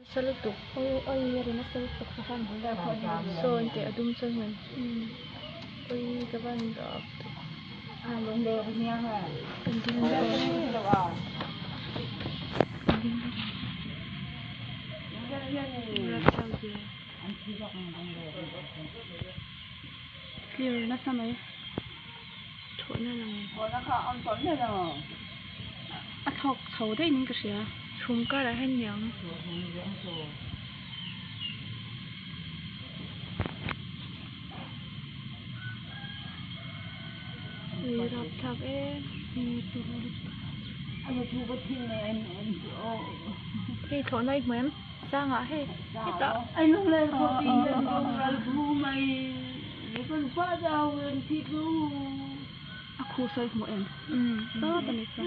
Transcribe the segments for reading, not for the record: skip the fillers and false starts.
Salutok. Oy, yari na salutok sa kanila. So, ante adum sa man. Oy, gaban da. Long day ako niya ha. Andin na. Clear na sa may. Thọ na lang. At hawk thầu đấy nhưng cái gì à? Thum ka ra hen yang. Uy, rap thak eh. Ano po ba tingin? Hey, thọ na ikmem. Sa nga he. Ita. Ay nung lang ko tingin ko albu may kon pa daw ang tito. Ako sa mo en. Sa tanisa.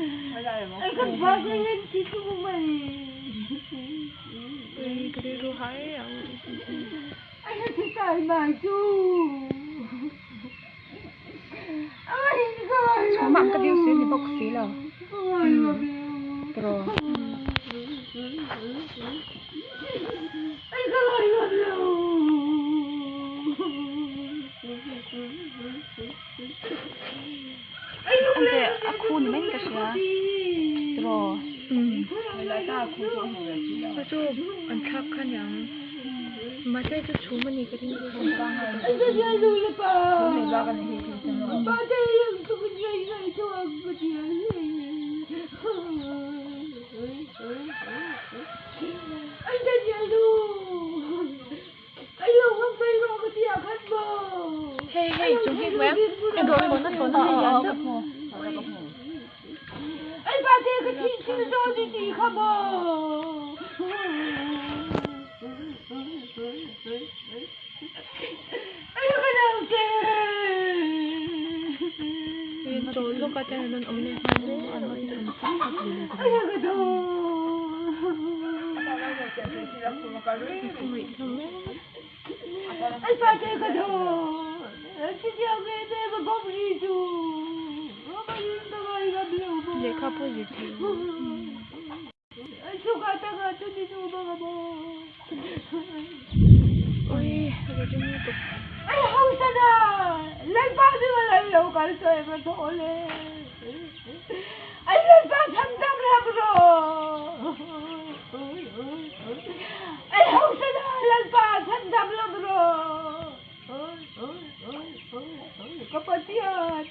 Ay kan pa yung tito mo may. Uy, kare ro hai ang. Ay si tay mai chu. Ay ko. Sumam ka din si box sila. Pero ay kalay mo. Ante ako naman kasi pero wala ta ako Kaso, ang thak ka niyang. Matay sa chuma ni ka rin. ay kaya lula pa. May baka na hitin sa mga. Batay yung tukunyay na ito ang batiyay. Ay kaya ayaw ang pero ako tiyakan mo. Hey, hey, chung hit mem. Ang gawin mo na thọ na hen yang. Ay batay ka sino hindi ka mo. Ayaw ka na Yung cholo ka tayo nun ulit. Ano yung ayaw ka daw. Ay batay ka daw. Sige ako ito magpapalito. Makayin na nga yung ablaw mo. Hindi ka positive. Ay sukata nga ito dito mga mo. Uy, nagagin mo ito. Ay hausa na. Lagpati wala yung kalso ay matole. Ay lagpat hamdam lang bro. Ay hausa na. Lagpat hamdam lang bro. Kapatian.